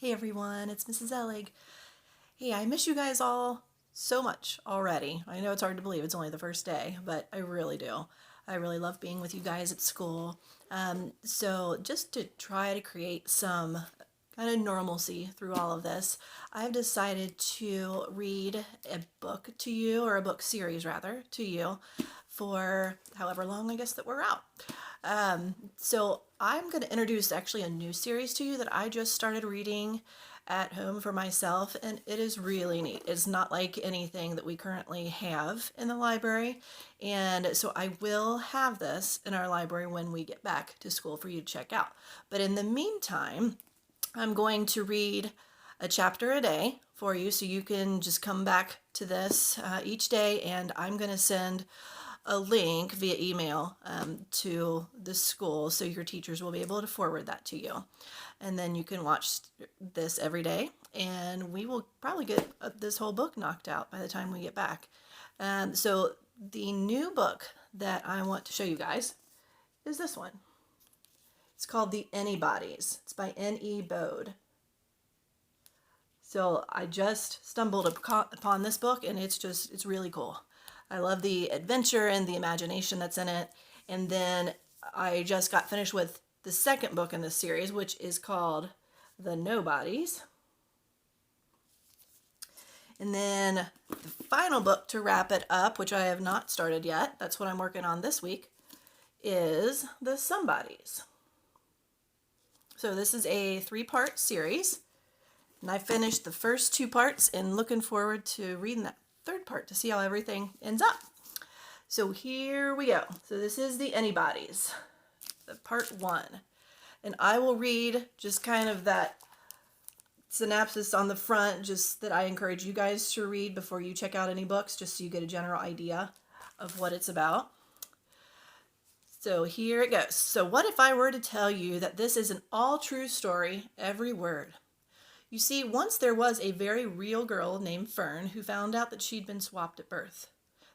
Hey everyone, it's Mrs. Elig. Hey, I miss you guys all so much already. I know it's hard to believe it's only the first day, but I really do. I really love being with you guys at school. So just to try to create some kind of normalcy through all of this, I've decided to read a book to you, or a book series rather, to you for however long I guess that we're out. So I'm going to introduce actually a new series to you that I just started reading at home for myself, and it is really neat. It's not like anything that we currently have in the library, and so I will have this in our library when we get back to school for you to check out. But in the meantime, I'm going to read a chapter a day for you, so you can just come back to this each day, and I'm going to send a link via email to the school, so your teachers will be able to forward that to you. And then you can watch this every day, and we will probably get this whole book knocked out by the time we get back. So the new book that I want to show you guys is this one. It's called the Anybodies. It's by N.E. Bode. So I just stumbled upon this book, and it's really cool. I love the adventure and the imagination that's in it. And then I just got finished with the second book in this series, which is called The Nobodies. And then the final book to wrap it up, which I have not started yet, that's what I'm working on this week, is The Somebodies. So this is a 3-part series, and I finished the first 2 parts and looking forward to reading that 3rd part to see how everything ends up. So here we go. So this is the Anybodies, the part 1. And I will read just kind of that synopsis on the front, just that I encourage you guys to read before you check out any books, just so you get a general idea of what it's about. So here it goes. So what if I were to tell you that this is an all true story, every word? You see, once there was a very real girl named Fern who found out that she'd been swapped at birth.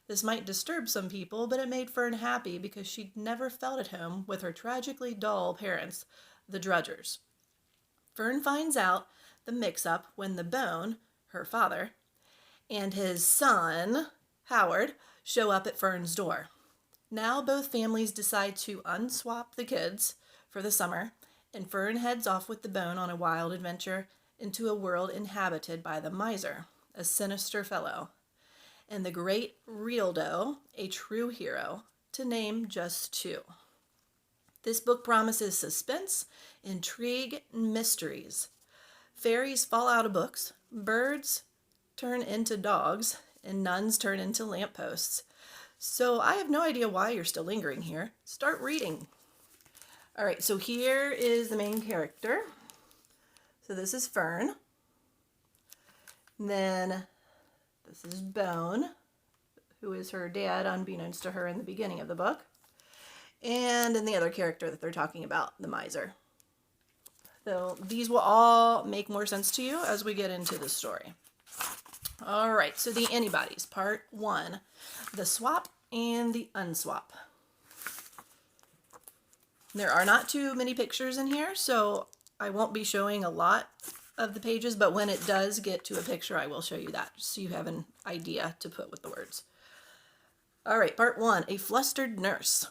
This might disturb some people, but it made Fern happy because she'd never felt at home with her tragically dull parents, the Drudgers. Fern finds out the mix-up when the Bone, her father, and his son, Howard, show up at Fern's door. Now both families decide to unswap the kids for the summer, and Fern heads off with the Bone on a wild adventure into a world inhabited by the Miser, a sinister fellow, and the great Reeldo, a true hero, to name just 2. This book promises suspense, intrigue, and mysteries. Fairies fall out of books, birds turn into dogs, and nuns turn into lampposts. So I have no idea why you're still lingering here. Start reading. All right, so here is the main character. So this is Fern. And then this is Bone, who is her dad, unbeknownst to her in the beginning of the book. And then the other character that they're talking about, the Miser. So these will all make more sense to you as we get into the story. All right, so the Anybodies, part 1, the swap and the unswap. There are not too many pictures in here, so I won't be showing a lot of the pages, but when it does get to a picture, I will show you that, just so you have an idea to put with the words. All right, part 1, a flustered nurse.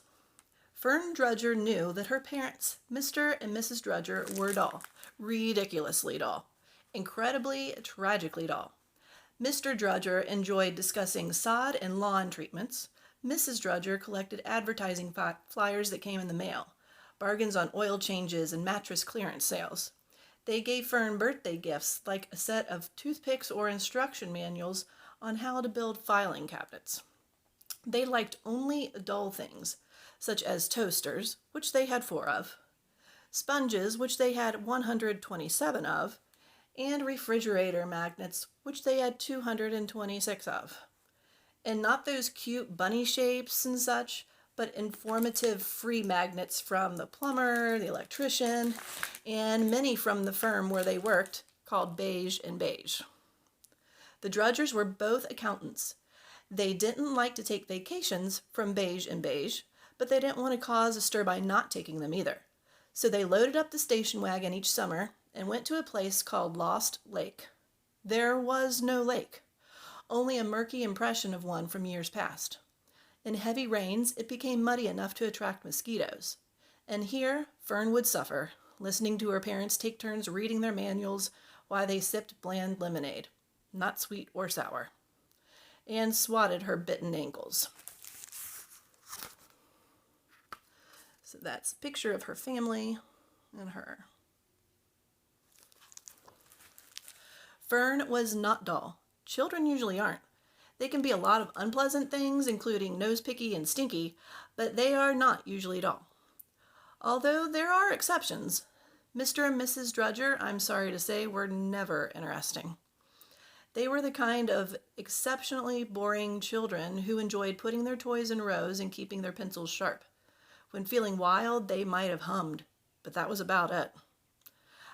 Fern Drudger knew that her parents, Mr. and Mrs. Drudger, were dull, ridiculously dull, incredibly, tragically dull. Mr. Drudger enjoyed discussing sod and lawn treatments. Mrs. Drudger collected advertising flyers that came in the mail, bargains on oil changes and mattress clearance sales. They gave Fern birthday gifts like a set of toothpicks or instruction manuals on how to build filing cabinets. They liked only dull things, such as toasters, which they had 4 of, sponges, which they had 127 of, and refrigerator magnets, which they had 226 of. And not those cute bunny shapes and such, but informative free magnets from the plumber, the electrician, and many from the firm where they worked, called Beige and Beige. The Drudgers were both accountants. They didn't like to take vacations from Beige and Beige, but they didn't want to cause a stir by not taking them either. So they loaded up the station wagon each summer and went to a place called Lost Lake. There was no lake, only a murky impression of one from years past. In heavy rains, it became muddy enough to attract mosquitoes. And here, Fern would suffer, listening to her parents take turns reading their manuals while they sipped bland lemonade, not sweet or sour, and swatted her bitten ankles. So that's a picture of her family and her. Fern was not dull. Children usually aren't. They can be a lot of unpleasant things, including nose-picky and stinky, but they are not usually dull. Although there are exceptions. Mr. and Mrs. Drudger, I'm sorry to say, were never interesting. They were the kind of exceptionally boring children who enjoyed putting their toys in rows and keeping their pencils sharp. When feeling wild, they might have hummed, but that was about it.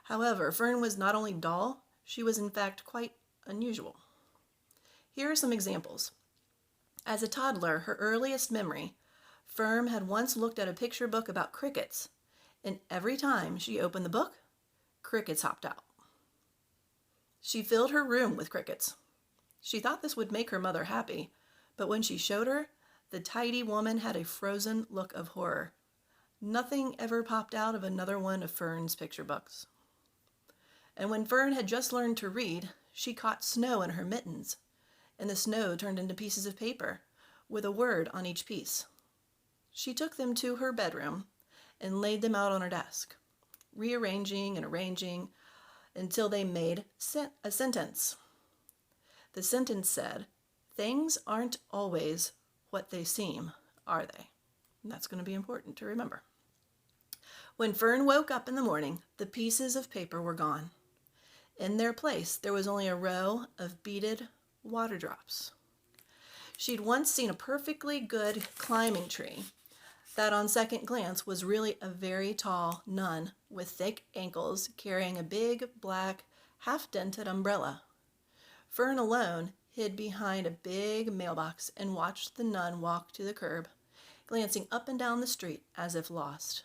However, Fern was not only dull, she was in fact quite unusual. Here are some examples. As a toddler, her earliest memory, Fern had once looked at a picture book about crickets, and every time she opened the book, crickets hopped out. She filled her room with crickets. She thought this would make her mother happy, but when she showed her, the tidy woman had a frozen look of horror. Nothing ever popped out of another one of Fern's picture books. And when Fern had just learned to read, she caught snow in her mittens, and the snow turned into pieces of paper with a word on each piece. She took them to her bedroom and laid them out on her desk, rearranging and arranging until they made a sentence. The sentence said, "Things aren't always what they seem, are they?" And that's going to be important to remember. When Fern woke up in the morning, the pieces of paper were gone. In their place, there was only a row of beaded water drops. She'd once seen a perfectly good climbing tree that on second glance was really a very tall nun with thick ankles carrying a big, black, half-dented umbrella. Fern alone hid behind a big mailbox and watched the nun walk to the curb, glancing up and down the street as if lost.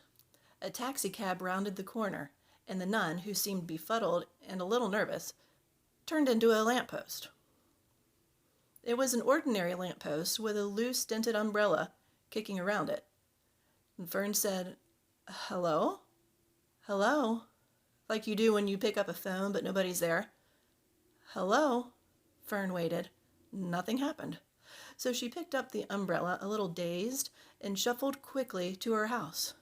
A taxicab rounded the corner, and the nun, who seemed befuddled and a little nervous, turned into a lamppost. It was an ordinary lamppost with a loose dented umbrella kicking around it. And Fern said, "Hello? Hello?" Like you do when you pick up a phone but nobody's there. "Hello?" Fern waited. Nothing happened. So she picked up the umbrella, a little dazed, and shuffled quickly to her house.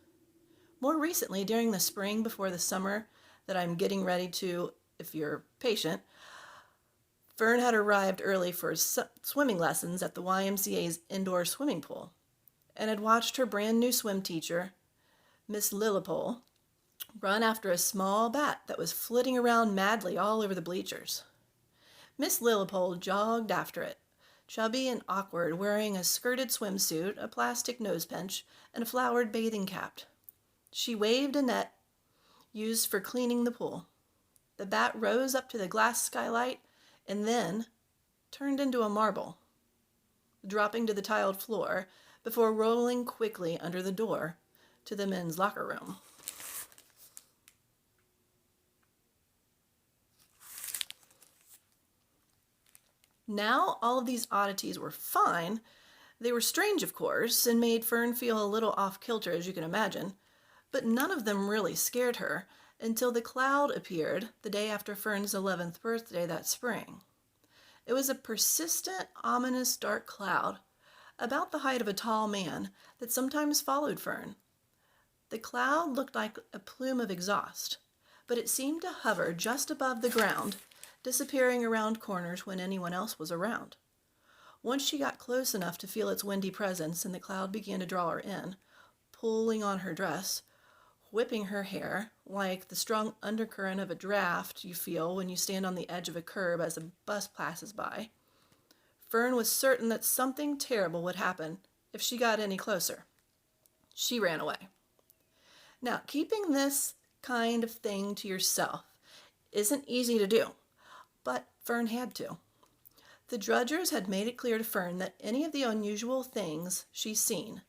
More recently, during the spring before the summer that I'm getting ready to, if you're patient, Fern had arrived early for swimming lessons at the YMCA's indoor swimming pool and had watched her brand new swim teacher, Miss Lillipole, run after a small bat that was flitting around madly all over the bleachers. Miss Lillipole jogged after it, chubby and awkward, wearing a skirted swimsuit, a plastic nose pinch, and a flowered bathing cap. She waved a net used for cleaning the pool. The bat rose up to the glass skylight and then turned into a marble, dropping to the tiled floor before rolling quickly under the door to the men's locker room. Now all of these oddities were fine. They were strange, of course, and made Fern feel a little off-kilter, as you can imagine, but none of them really scared her until the cloud appeared the day after Fern's 11th birthday that spring. It was a persistent, ominous, dark cloud, about the height of a tall man, that sometimes followed Fern. The cloud looked like a plume of exhaust, but it seemed to hover just above the ground, disappearing around corners when anyone else was around. Once she got close enough to feel its windy presence and the cloud began to draw her in, pulling on her dress, whipping her hair like the strong undercurrent of a draft you feel when you stand on the edge of a curb as a bus passes by, Fern was certain that something terrible would happen if she got any closer. She ran away. Now, keeping this kind of thing to yourself isn't easy to do, but Fern had to. The Drudgers had made it clear to Fern that any of the unusual things she's seen,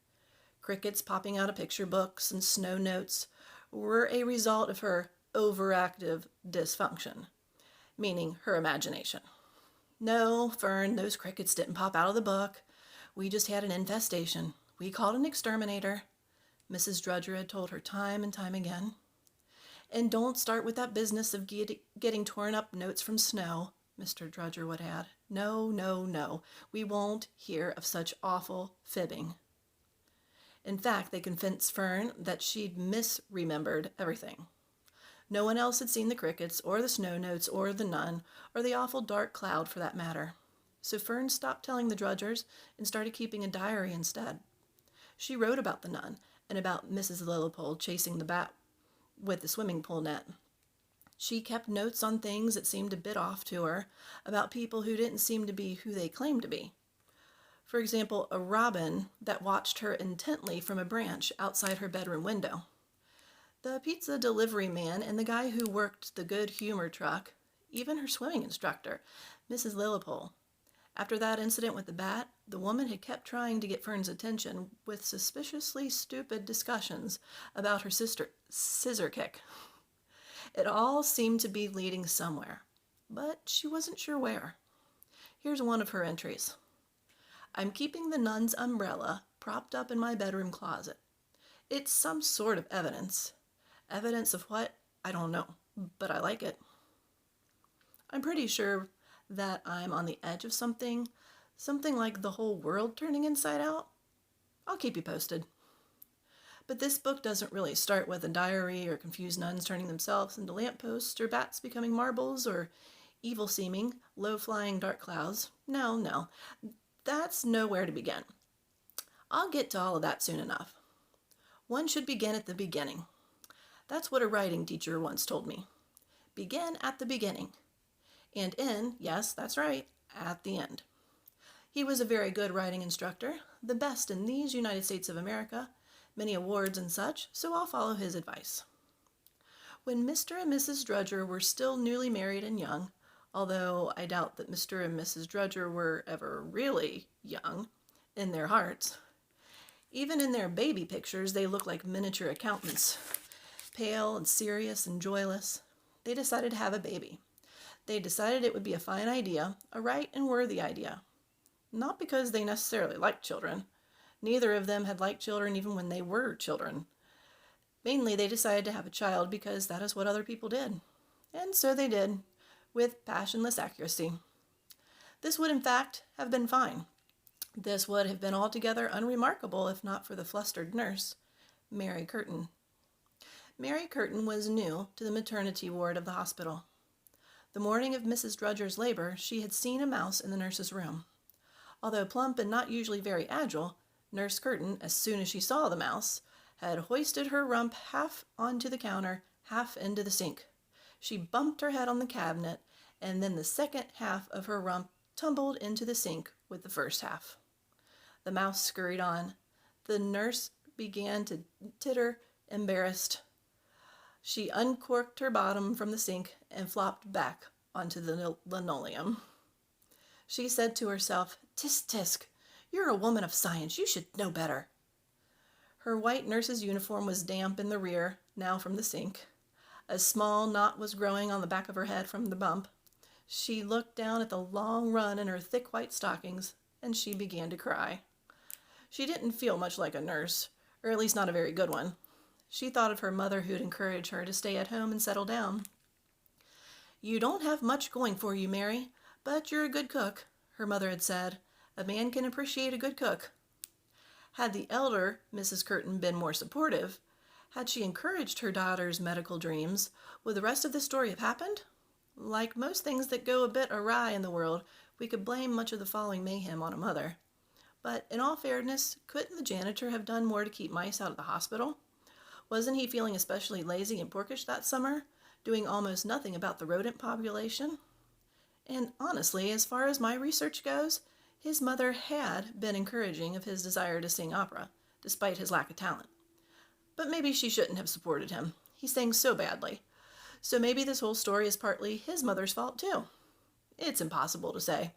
crickets popping out of picture books and snow notes, were a result of her overactive dysfunction, meaning her imagination. No, Fern, those crickets didn't pop out of the book. We just had an infestation. We called an exterminator. Mrs. Drudger had told her time and time again. And don't start with that business of getting torn up notes from snow, Mr. Drudger would add. No, no, no. We won't hear of such awful fibbing. In fact, they convinced Fern that she'd misremembered everything. No one else had seen the crickets, or the snow notes, or the nun, or the awful dark cloud for that matter. So Fern stopped telling the Drudgers and started keeping a diary instead. She wrote about the nun and about Mrs. Lillipold chasing the bat with the swimming pool net. She kept notes on things that seemed a bit off to her, about people who didn't seem to be who they claimed to be. For example, a robin that watched her intently from a branch outside her bedroom window. The pizza delivery man and the guy who worked the good humor truck, even her swimming instructor, Mrs. Lillipold. After that incident with the bat, the woman had kept trying to get Fern's attention with suspiciously stupid discussions about her sister scissor kick. It all seemed to be leading somewhere, but she wasn't sure where. Here's one of her entries. I'm keeping the nun's umbrella propped up in my bedroom closet. It's some sort of evidence. Evidence of what? I don't know, but I like it. I'm pretty sure that I'm on the edge of something like the whole world turning inside out. I'll keep you posted. But this book doesn't really start with a diary or confused nuns turning themselves into lampposts or bats becoming marbles or evil-seeming, low-flying dark clouds. No. That's nowhere to begin. I'll get to all of that soon enough. One should begin at the beginning. That's what a writing teacher once told me. Begin at the beginning. And end, yes, that's right, at the end. He was a very good writing instructor, the best in these United States of America, many awards and such, so I'll follow his advice. When Mr. and Mrs. Drudger were still newly married and young, although I doubt that Mr. and Mrs. Drudger were ever really young in their hearts. Even in their baby pictures, they look like miniature accountants, pale and serious and joyless. They decided to have a baby. They decided it would be a fine idea, a right and worthy idea. Not because they necessarily liked children. Neither of them had liked children even when they were children. Mainly they decided to have a child because that is what other people did. And so they did, with passionless accuracy. This would in fact have been fine. This would have been altogether unremarkable if not for the flustered nurse, Mary Curtin. Mary Curtin was new to the maternity ward of the hospital. The morning of Mrs. Drudger's labor, she had seen a mouse in the nurse's room. Although plump and not usually very agile, Nurse Curtin, as soon as she saw the mouse, had hoisted her rump half onto the counter, half into the sink. She bumped her head on the cabinet, and then the second half of her rump tumbled into the sink with the first half. The mouse scurried on. The nurse began to titter, embarrassed. She uncorked her bottom from the sink and flopped back onto the linoleum. She said to herself, "Tisk, tisk, you're a woman of science. You should know better." Her white nurse's uniform was damp in the rear, now from the sink. A small knot was growing on the back of her head from the bump. She looked down at the long run in her thick white stockings, and she began to cry. She didn't feel much like a nurse, or at least not a very good one. She thought of her mother who'd encouraged her to stay at home and settle down. "You don't have much going for you, Mary, but you're a good cook," her mother had said. "A man can appreciate a good cook." Had the elder Mrs. Curtin been more supportive, had she encouraged her daughter's medical dreams, would the rest of the story have happened? Like most things that go a bit awry in the world, we could blame much of the following mayhem on a mother. But in all fairness, couldn't the janitor have done more to keep mice out of the hospital? Wasn't he feeling especially lazy and porkish that summer, doing almost nothing about the rodent population? And honestly, as far as my research goes, his mother had been encouraging of his desire to sing opera, despite his lack of talent. But maybe she shouldn't have supported him. He sang so badly. So maybe this whole story is partly his mother's fault too. It's impossible to say.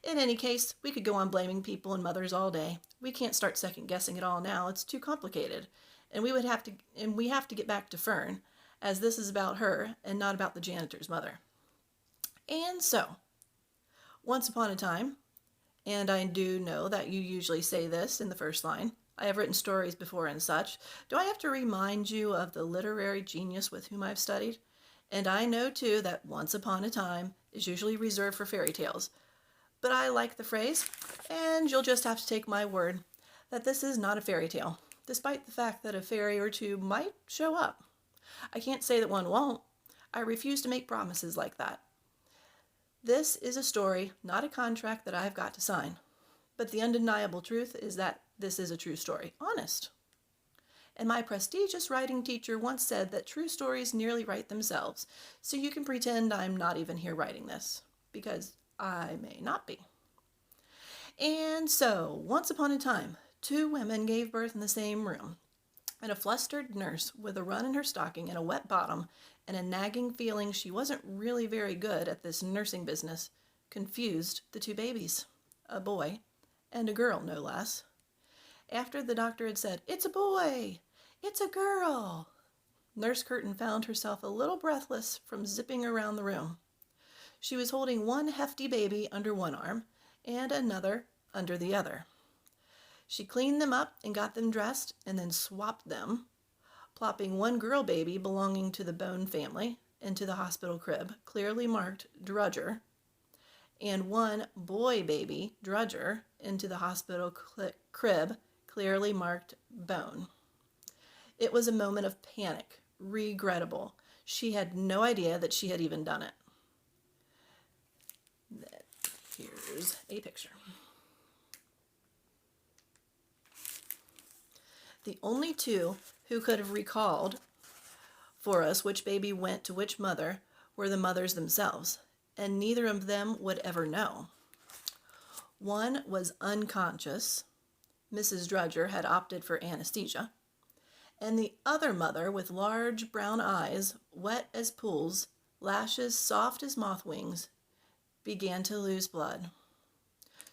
In any case, we could go on blaming people and mothers all day. We can't start second-guessing it all now. It's too complicated. And we have to get back to Fern, as this is about her and not about the janitor's mother. And so, once upon a time, and I do know that you usually say this in the first line, I have written stories before and such. Do I have to remind you of the literary genius with whom I've studied? And I know too that once upon a time is usually reserved for fairy tales. But I like the phrase, and you'll just have to take my word that this is not a fairy tale, despite the fact that a fairy or two might show up. I can't say that one won't. I refuse to make promises like that. This is a story, not a contract that I've got to sign. But the undeniable truth is that this is a true story. Honest. And my prestigious writing teacher once said that true stories nearly write themselves, so you can pretend I'm not even here writing this, because I may not be. And so, once upon a time, 2 women gave birth in the same room, and a flustered nurse with a run in her stocking and a wet bottom and a nagging feeling she wasn't really very good at this nursing business confused the 2 babies, a boy and a girl, no less. After the doctor had said, "It's a boy! It's a girl!" Nurse Curtin found herself a little breathless from zipping around the room. She was holding one hefty baby under one arm and another under the other. She cleaned them up and got them dressed and then swapped them, plopping one girl baby belonging to the Bone family into the hospital crib, clearly marked Drudger, and one boy baby, Drudger, into the hospital crib, clearly marked Bone. It was a moment of panic, regrettable. She had no idea that she had even done it. Here's a picture. The only 2 who could have recalled for us which baby went to which mother were the mothers themselves, and neither of them would ever know. One was unconscious. Mrs. Drudger had opted for anesthesia. And the other mother, with large brown eyes, wet as pools, lashes soft as moth wings, began to lose blood.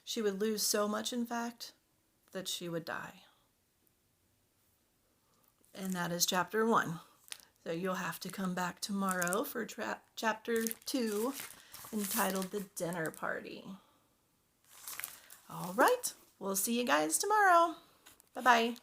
She would lose so much, in fact, that she would die. And that is chapter 1. So you'll have to come back tomorrow for chapter 2, entitled The Dinner Party. All right, we'll see you guys tomorrow. Bye-bye.